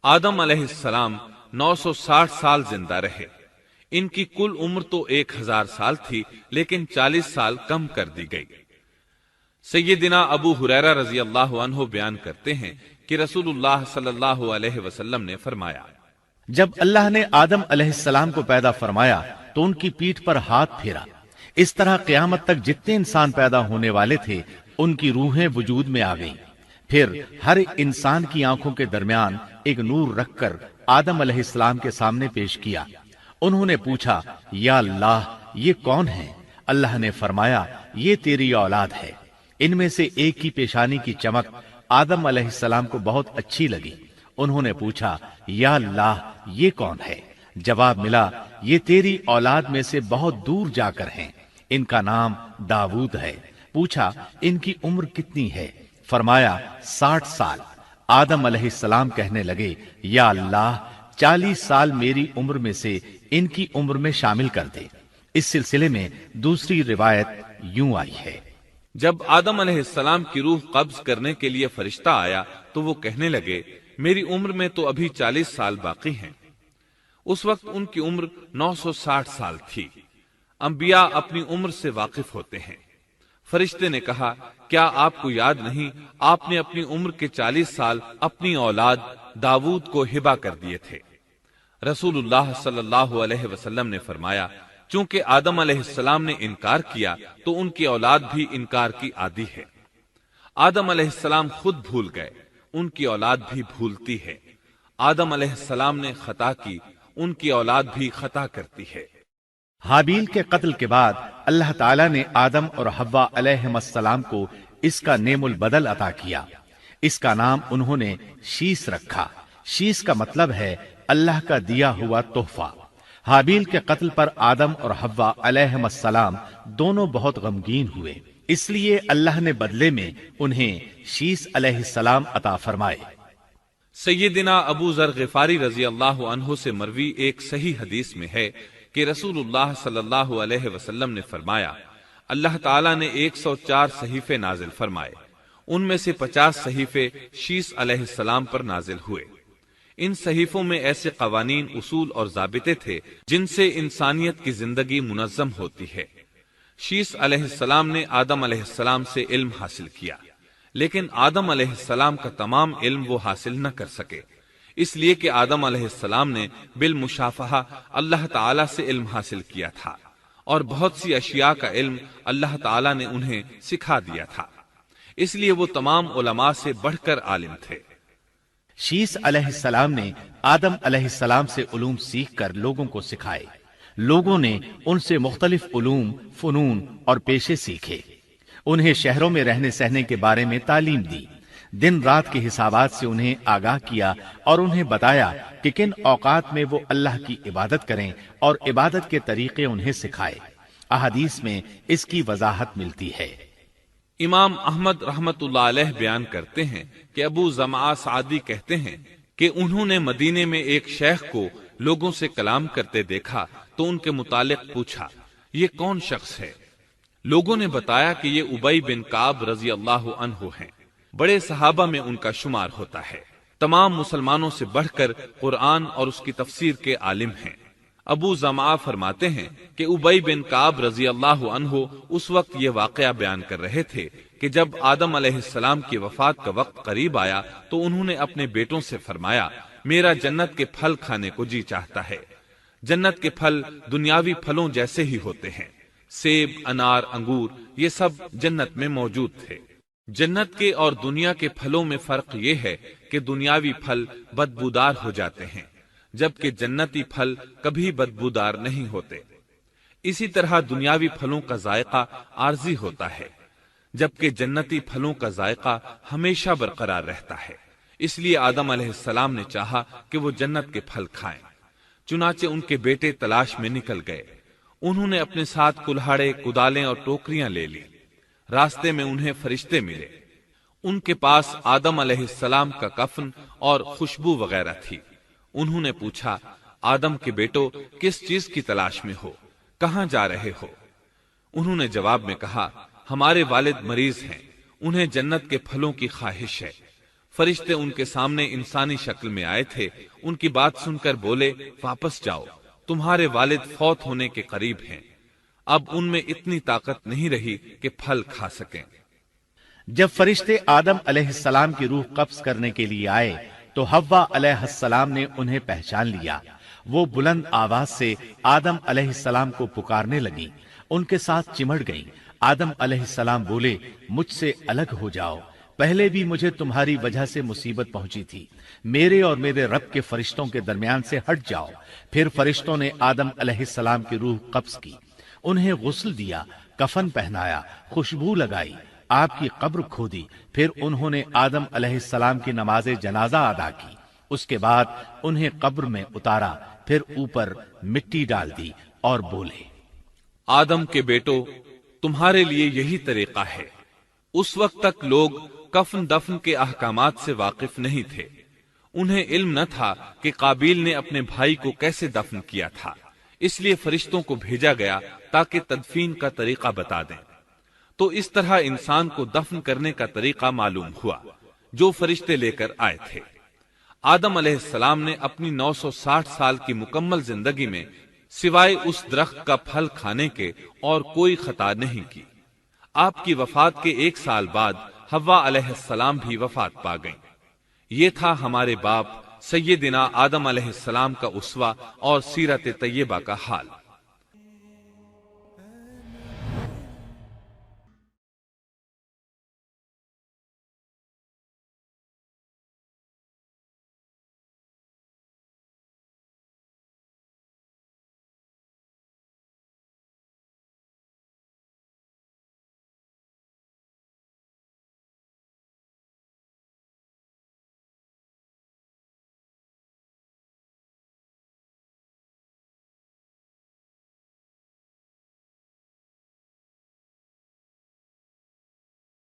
آدم علیہ السلام 960 سال زندہ رہے۔ ان کی کل عمر تو 1000 سال تھی، لیکن 40 سال کم کر دی گئی۔ سیدنا ابو ہریرہ رضی اللہ عنہ بیان کرتے ہیں کہ رسول اللہ صلی اللہ علیہ وسلم نے فرمایا، جب اللہ نے آدم علیہ السلام کو پیدا فرمایا تو ان کی پیٹھ پر ہاتھ پھیرا، اس طرح قیامت تک جتنے انسان پیدا ہونے والے تھے ان کی روحیں وجود میں آ گئیں۔ پھر ہر انسان کی آنکھوں کے درمیان ایک نور رکھ کر آدم علیہ السلام کے سامنے پیش کیا۔ انہوں نے پوچھا، یا اللہ یہ کون ہے؟ اللہ نے فرمایا، یہ تیری اولاد ہے۔ ان میں سے ایک کی پیشانی کی چمک آدم علیہ السلام کو بہت اچھی لگی۔ انہوں نے پوچھا، یا اللہ یہ کون ہے؟ جواب ملا، یہ تیری اولاد میں سے بہت دور جا کر ہیں، ان کا نام داؤد ہے۔ پوچھا، ان کی عمر کتنی ہے؟ فرمایا 60 سال۔ آدم علیہ السلام کہنے لگے، یا اللہ 40 سال میری عمر میں سے ان کی عمر میں شامل کر دے۔ اس سلسلے میں دوسری روایت یوں آئی ہے، جب آدم علیہ السلام کی روح قبض کرنے کے لیے فرشتہ آیا تو وہ کہنے لگے، میری عمر میں تو ابھی 40 سال باقی ہیں۔ اس وقت ان کی عمر 960 سال تھی۔ انبیاء اپنی عمر سے واقف ہوتے ہیں۔ فرشتے نے کہا، کیا آپ کو یاد نہیں آپ نے اپنی عمر کے 40 سال اپنی اولاد داؤد کو ہبہ کر دیے تھے؟ رسول اللہ صلی اللہ علیہ وسلم نے فرمایا، چونکہ آدم علیہ السلام نے انکار کیا تو ان کی اولاد بھی انکار کی عادی ہے۔ آدم علیہ السلام خود بھول گئے، ان کی اولاد بھی بھولتی ہے۔ آدم علیہ السلام نے خطا کی، ان کی اولاد بھی خطا کرتی ہے۔ حابیل کے قتل کے بعد اللہ تعالیٰ نے آدم اور حوا علیہم السلام کو اس کا نعم البدل عطا کیا۔ اس کا نام انہوں نے شیس رکھا۔ شیس کا مطلب ہے اللہ کا دیا ہوا تحفہ۔ حابیل کے قتل پر آدم اور حوا علیہم السلام دونوں بہت غمگین ہوئے، اس لیے اللہ نے بدلے میں انہیں شیس علیہ السلام عطا فرمائے۔ سیدنا ابو ذر غفاری رضی اللہ عنہ سے مروی ایک صحیح حدیث میں ہے کہ رسول اللہ صلی اللہ علیہ وسلم نے فرمایا، اللہ تعالیٰ نے 104 صحیفے نازل فرمائے، ان میں سے 50 صحیفے شیس علیہ السلام پر نازل ہوئے۔ ان صحیفوں میں ایسے قوانین، اصول اور ضابطے تھے جن سے انسانیت کی زندگی منظم ہوتی ہے۔ شیس علیہ السلام نے آدم علیہ السلام سے علم حاصل کیا، لیکن آدم علیہ السلام کا تمام علم وہ حاصل نہ کر سکے، اس لیے کہ آدم علیہ السلام نے بالمشافہہ اللہ تعالیٰ سے علم حاصل کیا تھا، اور بہت سی اشیاء کا علم اللہ تعالیٰ نے انہیں سکھا دیا تھا، اس لیے وہ تمام علماء سے بڑھ کر عالم تھے۔ شیس علیہ السلام نے آدم علیہ السلام سے علوم سیکھ کر لوگوں کو سکھائے۔ لوگوں نے ان سے مختلف علوم، فنون اور پیشے سیکھے۔ انہیں شہروں میں رہنے سہنے کے بارے میں تعلیم دی، دن رات کے حسابات سے انہیں آگاہ کیا اور انہیں بتایا کہ کن اوقات میں وہ اللہ کی عبادت کریں اور عبادت کے طریقے انہیں سکھائے۔ احادیث میں اس کی وضاحت ملتی ہے۔ امام احمد رحمت اللہ علیہ بیان کرتے ہیں کہ ابو زمعہ سعدی کہتے ہیں کہ انہوں نے مدینے میں ایک شیخ کو لوگوں سے کلام کرتے دیکھا تو ان کے متعلق پوچھا، یہ کون شخص ہے؟ لوگوں نے بتایا کہ یہ ابی بن کعب رضی اللہ عنہ ہیں، بڑے صحابہ میں ان کا شمار ہوتا ہے، تمام مسلمانوں سے بڑھ کر قرآن اور اس کی تفسیر کے عالم ہیں۔ ابو زمعہ فرماتے ہیں کہ ابی بن کعب رضی اللہ عنہ اس وقت یہ واقعہ بیان کر رہے تھے کہ جب آدم علیہ السلام کی وفات کا وقت قریب آیا تو انہوں نے اپنے بیٹوں سے فرمایا، میرا جنت کے پھل کھانے کو جی چاہتا ہے۔ جنت کے پھل دنیاوی پھلوں جیسے ہی ہوتے ہیں، سیب، انار، انگور، یہ سب جنت میں موجود تھے۔ جنت کے اور دنیا کے پھلوں میں فرق یہ ہے کہ دنیاوی پھل بدبودار ہو جاتے ہیں، جبکہ جنتی پھل کبھی بدبودار نہیں ہوتے۔ اسی طرح دنیاوی پھلوں کا ذائقہ عارضی ہوتا ہے، جبکہ جنتی پھلوں کا ذائقہ ہمیشہ برقرار رہتا ہے۔ اس لیے آدم علیہ السلام نے چاہا کہ وہ جنت کے پھل کھائیں، چنانچہ ان کے بیٹے تلاش میں نکل گئے۔ انہوں نے اپنے ساتھ کلہاڑے، کدالیں اور ٹوکریاں لے لی۔ راستے میں انہیں فرشتے ملے، ان کے پاس آدم علیہ السلام کا کفن اور خوشبو وغیرہ تھی۔ انہوں نے پوچھا، آدم کے بیٹو کس چیز کی تلاش میں ہو، کہاں جا رہے ہو؟ انہوں نے جواب میں کہا، ہمارے والد مریض ہیں، انہیں جنت کے پھلوں کی خواہش ہے۔ فرشتے ان کے سامنے انسانی شکل میں آئے تھے. ان کی بات سن کر بولے واپس جاؤ، تمہارے والد فوت ہونے کے قریب ہیں. اب ان میں اتنی طاقت نہیں رہی کہ پھل کھا سکیں. جب فرشتے آدم علیہ السلام کی روح قبض کرنے کے لیے آئے تو حوا علیہ السلام نے انہیں پہچان لیا. وہ بلند آواز سے آدم علیہ السلام کو پکارنے لگی، ان کے ساتھ چمڑ گئیں. آدم علیہ السلام بولے مجھ سے الگ ہو جاؤ، پہلے بھی مجھے تمہاری وجہ سے مصیبت پہنچی تھی، میرے اور میرے رب کے فرشتوں کے درمیان سے ہٹ جاؤ. پھر فرشتوں نے آدم علیہ السلام کی روح قبض کی، انہیں غسل دیا، کفن پہنایا، خوشبو لگائی، آپ کی قبر کھودی. پھر انہوں نے آدم علیہ السلام کی نماز جنازہ ادا کی. اس کے بعد انہیں قبر میں اتارا، پھر اوپر مٹی ڈال دی اور بولے آدم کے بیٹو، تمہارے لیے یہی طریقہ ہے. اس وقت تک لوگ کفن دفن کے احکامات سے واقف نہیں تھے. انہیں علم نہ تھا کہ قابیل نے اپنے بھائی کو کیسے دفن کیا تھا، اس لیے فرشتوں کو بھیجا گیا تاکہ تدفین کا طریقہ بتا دیں. تو اس طرح انسان کو دفن کرنے کا طریقہ معلوم ہوا جو فرشتے لے کر آئے تھے. آدم علیہ السلام نے اپنی 960 سال کی مکمل زندگی میں سوائے اس درخت کا پھل کھانے کے اور کوئی خطا نہیں کی. آپ کی وفات کے 1 سال بعد حوا علیہ السلام بھی وفات پا گئیں. یہ تھا ہمارے باپ سیدنا آدم علیہ السلام کا اسوہ اور سیرت طیبہ کا حال.